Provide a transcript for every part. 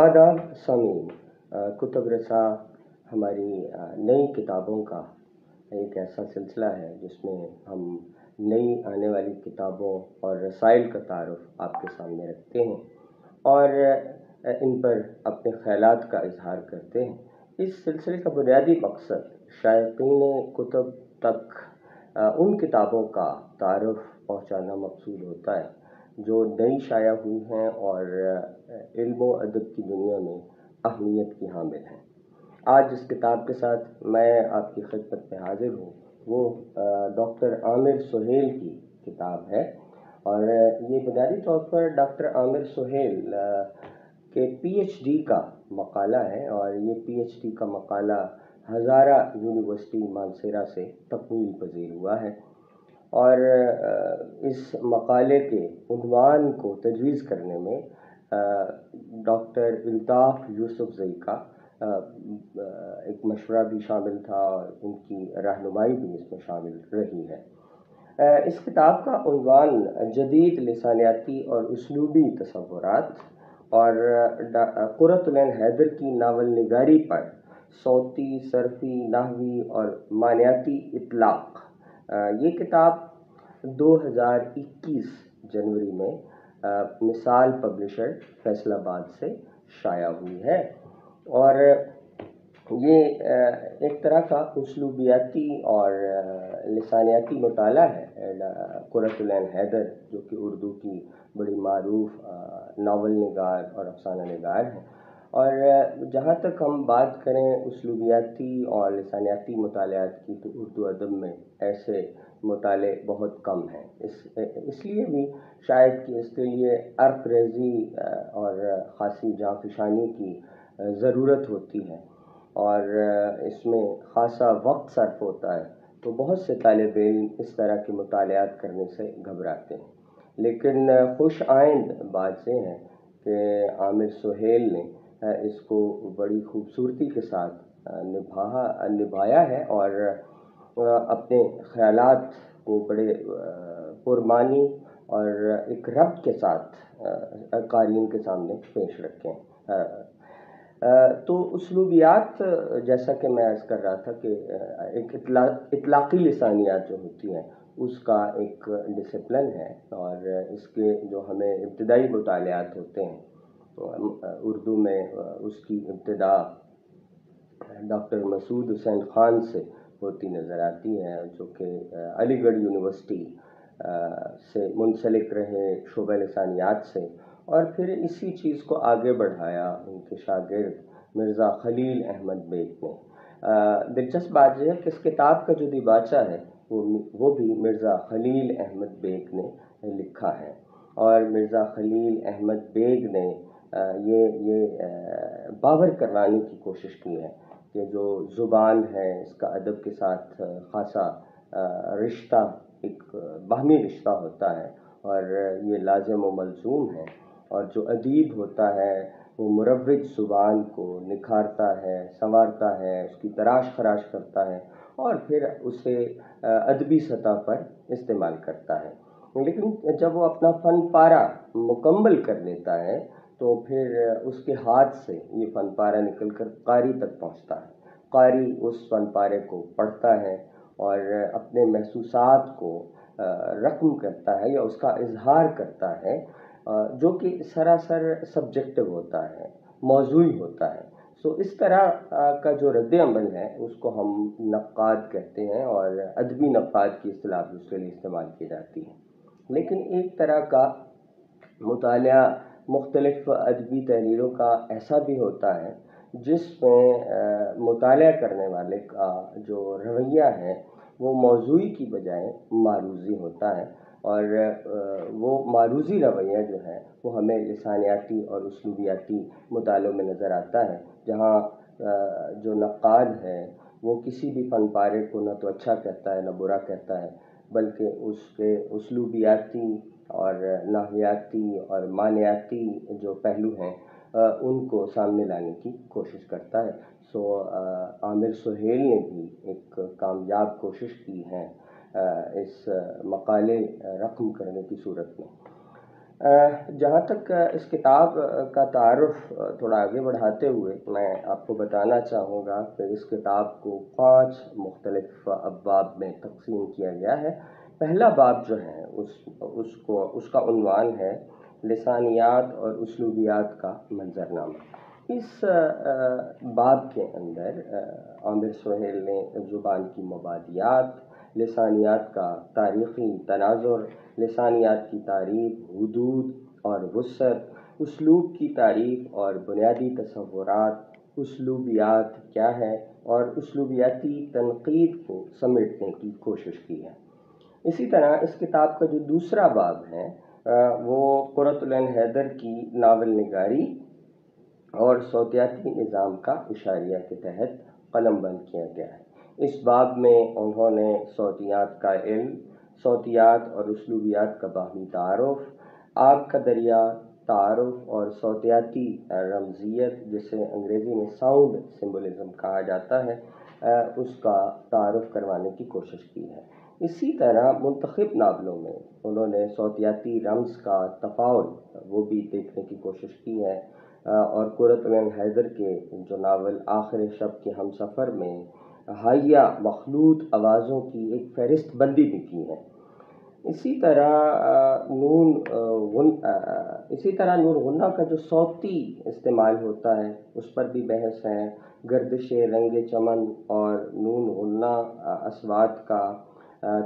آداب سامعین، کتب رسا ہماری نئی کتابوں کا ایک ایسا سلسلہ ہے جس میں ہم نئی آنے والی کتابوں اور رسائل کا تعارف آپ کے سامنے رکھتے ہیں اور ان پر اپنے خیالات کا اظہار کرتے ہیں۔ اس سلسلے کا بنیادی مقصد شائقین کتب تک ان کتابوں کا تعارف پہنچانا مقصود ہوتا ہے جو نئی شائع ہوئی ہیں اور علم و ادب کی دنیا میں اہمیت کی حامل ہیں۔ آج جس کتاب کے ساتھ میں آپ کی خدمت میں حاضر ہوں وہ ڈاکٹر عامر سہیل کی کتاب ہے، اور یہ بنیادی طور پر ڈاکٹر عامر سہیل کے پی ایچ ڈی کا مقالہ ہے، اور یہ پی ایچ ڈی کا مقالہ ہزارہ یونیورسٹی مانسیرا سے تکمیل پذیر ہوا ہے، اور اس مقالے کے عنوان کو تجویز کرنے میں ڈاکٹر الطاف یوسف زئی کا ایک مشورہ بھی شامل تھا، اور ان کی رہنمائی بھی اس میں شامل رہی ہے۔ اس کتاب کا عنوان جدید لسانیاتی اور اسلوبی تصورات اور قرۃ العین حیدر کی ناول نگاری پر صوتی، صرفی، نحوی اور معنیاتی اطلاق۔ یہ کتاب 2021 جنوری میں مثال پبلشر فیصل آباد سے شائع ہوئی ہے، اور یہ ایک طرح کا اسلوبیاتی اور لسانیاتی مطالعہ ہے قرۃ العین حیدر، جو کہ اردو کی بڑی معروف ناول نگار اور افسانہ نگار ہیں۔ اور جہاں تک ہم بات کریں اسلوبیاتی اور لسانیاتی مطالعات کی، تو اردو ادب میں ایسے مطالعے بہت کم ہیں، اس لیے بھی شاید کہ اس کے لیے عرق ریزی اور خاصی جاں فشانی کی ضرورت ہوتی ہے، اور اس میں خاصا وقت صرف ہوتا ہے، تو بہت سے طالب علم اس طرح کے مطالعات کرنے سے گھبراتے ہیں۔ لیکن خوش آئند بات یہ ہے کہ عامر سہیل نے اس کو بڑی خوبصورتی کے ساتھ نبھایا ہے، اور اپنے خیالات کو بڑے پرمعنی اور ایک ربط کے ساتھ قارئین کے سامنے پیش رکھے ہیں۔ تو اسلوبیات، جیسا کہ میں عرض کر رہا تھا کہ ایک اطلاقی لسانیات جو ہوتی ہیں اس کا ایک ڈسپلن ہے، اور اس کے جو ہمیں ابتدائی مطالعات ہوتے ہیں اردو میں، اس کی ابتدا ڈاکٹر مسعود حسین خان سے ہوتی نظر آتی ہے، جو کہ علی گڑھ یونیورسٹی سے منسلک رہے شعبہ لسانیات سے، اور پھر اسی چیز کو آگے بڑھایا ان کے شاگرد مرزا خلیل احمد بیگ نے۔ دلچسپ بات یہ ہے کہ اس کتاب کا جو دیباچہ ہے وہ بھی مرزا خلیل احمد بیگ نے لکھا ہے، اور مرزا خلیل احمد بیگ نے یہ باور کروانے کی کوشش کی ہے کہ جو زبان ہے اس کا ادب کے ساتھ خاصا رشتہ، ایک باہمی رشتہ ہوتا ہے، اور یہ لازم و ملزوم ہے، اور جو ادیب ہوتا ہے وہ مروج زبان کو نکھارتا ہے، سنوارتا ہے، اس کی تراش خراش کرتا ہے، اور پھر اسے ادبی سطح پر استعمال کرتا ہے۔ لیکن جب وہ اپنا فن پارہ مکمل کر لیتا ہے تو پھر اس کے ہاتھ سے یہ فن پارہ نکل کر قاری تک پہنچتا ہے۔ قاری اس فن پارے کو پڑھتا ہے اور اپنے محسوسات کو رقم کرتا ہے یا اس کا اظہار کرتا ہے، جو کہ سراسر سبجیکٹو ہوتا ہے، موضوعی ہوتا ہے۔ اس طرح کا جو رد عمل ہے اس کو ہم نقاد کہتے ہیں، اور ادبی نقاد کی اصطلاح بھی اس کے لیے استعمال کی جاتی ہے۔ لیکن ایک طرح کا مطالعہ مختلف ادبی تحریروں کا ایسا بھی ہوتا ہے جس میں مطالعہ کرنے والے کا جو رویہ ہے وہ موضوعی کی بجائے معروضی ہوتا ہے، اور وہ معروضی رویہ جو ہے وہ ہمیں لسانیاتی اور اسلوبیاتی مطالعوں میں نظر آتا ہے، جہاں جو نقاد ہے وہ کسی بھی فن پارے کو نہ تو اچھا کہتا ہے نہ برا کہتا ہے، بلکہ اس کے اسلوبیاتی اور نحویاتی اور معنیاتی جو پہلو ہیں ان کو سامنے لانے کی کوشش کرتا ہے۔ عامر سہیل نے بھی ایک کامیاب کوشش کی ہے اس مقالے رقم کرنے کی صورت میں۔ جہاں تک اس کتاب کا تعارف تھوڑا آگے بڑھاتے ہوئے میں آپ کو بتانا چاہوں گا کہ اس کتاب کو 5 مختلف ابواب میں تقسیم کیا گیا ہے۔ پہلا باب جو ہے اس کا عنوان ہے لسانیات اور اسلوبیات کا منظرنامہ۔ اس باب کے اندر عامر سہیل نے زبان کی مبادیات، لسانیات کا تاریخی تناظر، لسانیات کی تعریف، حدود اور وسعت، اسلوب کی تعریف اور بنیادی تصورات، اسلوبیات کیا ہے اور اسلوبیاتی تنقید کو سمیٹنے کی کوشش کی ہے۔ اسی طرح اس کتاب کا جو دوسرا باب ہے وہ قرۃ العین حیدر کی ناول نگاری اور صوتیاتی نظام کا اشاریہ کے تحت قلم بند کیا گیا ہے۔ اس باب میں انہوں نے صوتیات کا علم، صوتیات اور اسلوبیات کا باہمی تعارف، آگ کا دریا تعارف اور صوتیاتی رمزیت جسے انگریزی میں ساؤنڈ سمبولزم کہا جاتا ہے اس کا تعارف کروانے کی کوشش کی ہے۔ اسی طرح منتخب ناولوں میں انہوں نے صوتیاتی رمز کا تفاعل وہ بھی دیکھنے کی کوشش کی ہے، اور قرۃ العین حیدر کے جو ناول آخر شب کے ہم سفر میں حیہ مخلوط آوازوں کی ایک فہرست بندی بھی کی ہے۔ اسی طرح نور غنہ کا جو صوتی استعمال ہوتا ہے اس پر بھی بحث ہے۔ گردش رنگ چمن اور نون غنہ اصوات کا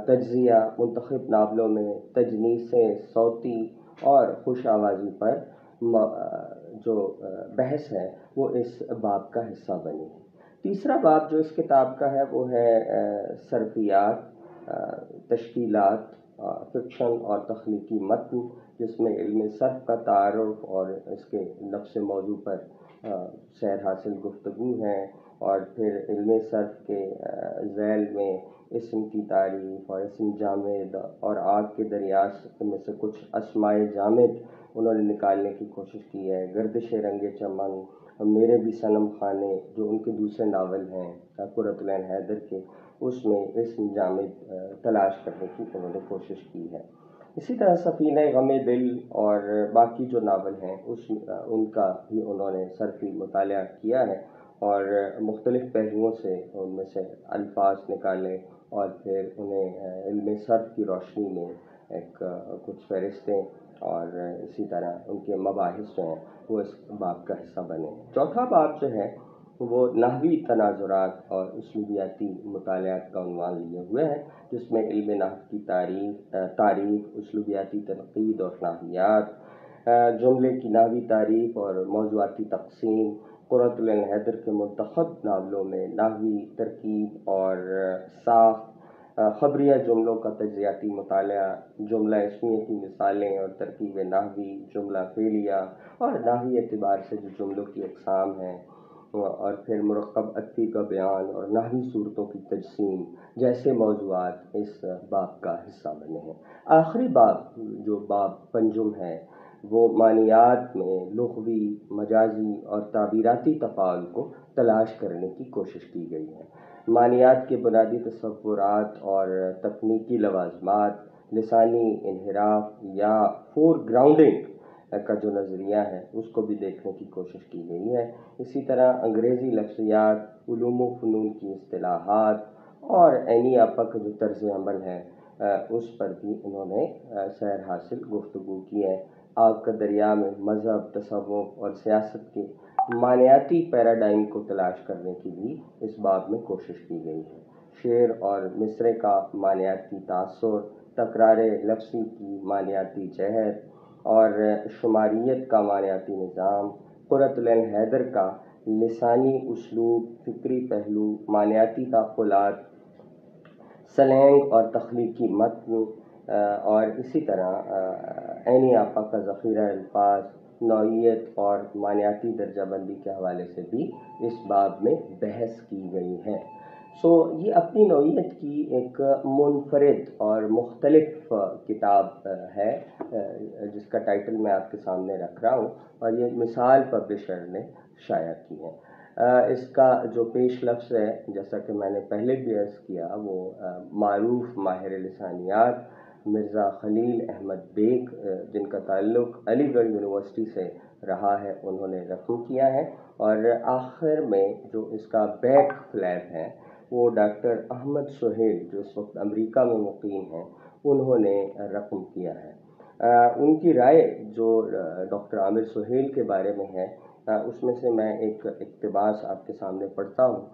تجزیہ، منتخب ناولوں میں تجنیس صوتی اور خوش آوازی پر جو بحث ہے وہ اس باب کا حصہ بنی ہے۔ تیسرا باب جو اس کتاب کا ہے وہ ہے صرفیات، تشکیلات، فکشن اور تخلیقی متن، جس میں علم صرف کا تعارف اور اس کے نفس موضوع پر سیر حاصل گفتگو ہے، اور پھر علم صرف کے ذیل میں اسم کی تعریف اور اسم جامد اور آگ کے دریا میں سے کچھ اسماء جامد انہوں نے نکالنے کی کوشش کی ہے۔ گردش رنگ چمن، میرے بھی صنم خانے جو ان کے دوسرے ناول ہیں قرۃ العین حیدر کے، اس میں اسم جامد تلاش کرنے کی انہوں نے کوشش کی ہے۔ اسی طرح سفینہ غم دل اور باقی جو ناول ہیں ان کا بھی انہوں نے صرفی مطالعہ کیا ہے، اور مختلف پہلوؤں سے ان میں سے الفاظ نکالے اور پھر انہیں علم صرف کی روشنی میں کچھ فہرستیں اور اسی طرح ان کے مباحث جو ہیں وہ اس باب کا حصہ بنے۔ چوتھا باب جو ہے وہ نحوی تناظرات اور اسلوبیاتی مطالعات کا عنوان لیے ہوئے ہیں، جس میں علم نحو کی تعریف، اسلوبیاتی تنقید اور نحویات، جملے کی نحوی تعریف اور موضوعاتی تقسیم، قرۃ العین حیدر کے منتخب ناولوں میں نحوی ترکیب اور ساخت، خبریہ جملوں کا تجزیاتی مطالعہ، جملہ اسمیہ کی مثالیں اور ترکیب نحوی، جملہ فعلیہ اور نحوی اعتبار سے جو جملوں کی اقسام ہیں، اور پھر مرکب عطفی کا بیان اور نحوی صورتوں کی تجسیم جیسے موضوعات اس باب کا حصہ بنے ہیں۔ آخری باب جو باب پنجم ہے وہ معنیات میں لغوی، مجازی اور تعبیراتی تفاعل کو تلاش کرنے کی کوشش کی گئی ہے۔ معنیات کے بنیادی تصورات اور تکنیکی لوازمات، لسانی انحراف یا فور گراؤنڈنگ کا جو نظریہ ہے اس کو بھی دیکھنے کی کوشش کی گئی ہے۔ اسی طرح انگریزی لفظیات، علوم و فنون کی اصطلاحات اور عینی آپا کا جو طرز عمل ہے اس پر بھی انہوں نے سیر حاصل گفتگو کی ہے۔ آگ کا دریا میں مذہب، تصوف اور سیاست کے معنیاتی پیراڈائم کو تلاش کرنے کی بھی اس باب میں کوشش کی گئی ہے۔ شعر اور مصرع کا معنیاتی تاثر، تکرار لفظی کی معنیاتی جہت اور شماریت کا معنیاتی نظام، قرۃ العین حیدر کا لسانی اسلوب، فکری پہلو، معنیاتی تأخلات، سلینگ اور تخلیقی متن، اور اسی طرح عینی آپا کا ذخیرہ الفاظ، نوعیت اور معنیاتی درجہ بندی کے حوالے سے بھی اس باب میں بحث کی گئی ہے۔ یہ اپنی نوعیت کی ایک منفرد اور مختلف کتاب ہے جس کا ٹائٹل میں آپ کے سامنے رکھ رہا ہوں، اور یہ مثال پبلشر نے شائع کی ہے۔ اس کا جو پیش لفظ ہے جیسا کہ میں نے پہلے بھی عرض کیا وہ معروف ماہر لسانیات مرزا خلیل احمد بیگ جن کا تعلق علی گڑھ یونیورسٹی سے رہا ہے، انہوں نے رقم کیا ہے، اور آخر میں جو اس کا بیک فلیپ ہے وہ ڈاکٹر احمد سہیل جو اس وقت امریکہ میں مقیم ہیں انہوں نے رقم کیا ہے۔ ان کی رائے جو ڈاکٹر عامر سہیل کے بارے میں ہے، اس میں سے میں ایک اقتباس آپ کے سامنے پڑھتا ہوں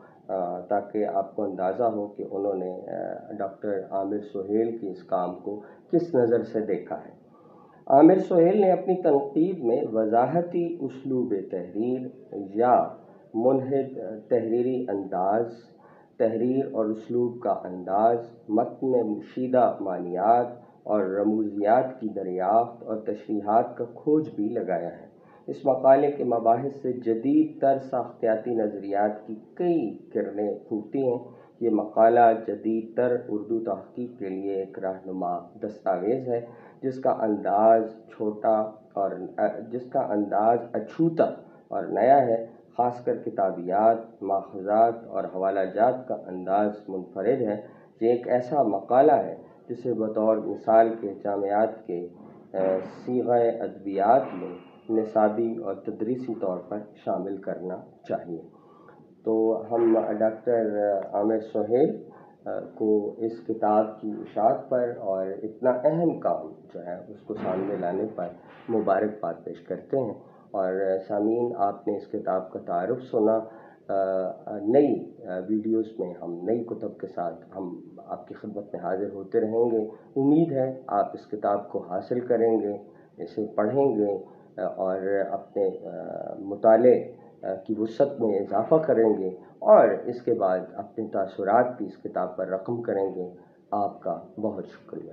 تاکہ آپ کو اندازہ ہو کہ انہوں نے ڈاکٹر عامر سہیل کی اس کام کو کس نظر سے دیکھا ہے۔ عامر سہیل نے اپنی تنقید میں وضاحتی اسلوب تحریر یا منحد تحریری انداز، تحریر اور اسلوب کا انداز، متن میں مشیدہ معنیات اور رموزیات کی دریافت اور تشریحات کا کھوج بھی لگایا ہے۔ اس مقالے کے مباحث سے جدید تر ساختیاتی نظریات کی کئی کرنیں پھوٹتی ہیں۔ یہ مقالہ جدید تر اردو تحقیق کے لیے ایک رہنما دستاویز ہے جس کا انداز اچھوتا اور نیا ہے، خاص کر کتابیات، ماخذات اور حوالہ جات کا انداز منفرد ہے۔ یہ ایک ایسا مقالہ ہے جسے بطور مثال کے جامعات کے صیغہ ادبیات میں نصابی اور تدریسی طور پر شامل کرنا چاہیے۔ تو ہم ڈاکٹر عامر سہیل کو اس کتاب کی اشاعت پر اور اتنا اہم کام جو ہے اس کو سامنے لانے پر مبارکباد پیش کرتے ہیں۔ اور سامعین، آپ نے اس کتاب کا تعارف سنا۔ نئی ویڈیوز میں ہم نئی کتب کے ساتھ ہم آپ کی خدمت میں حاضر ہوتے رہیں گے۔ امید ہے آپ اس کتاب کو حاصل کریں گے، اسے پڑھیں گے اور اپنے مطالعے کی وسعت میں اضافہ کریں گے، اور اس کے بعد اپنے تاثرات بھی اس کتاب پر رقم کریں گے۔ آپ کا بہت شکریہ۔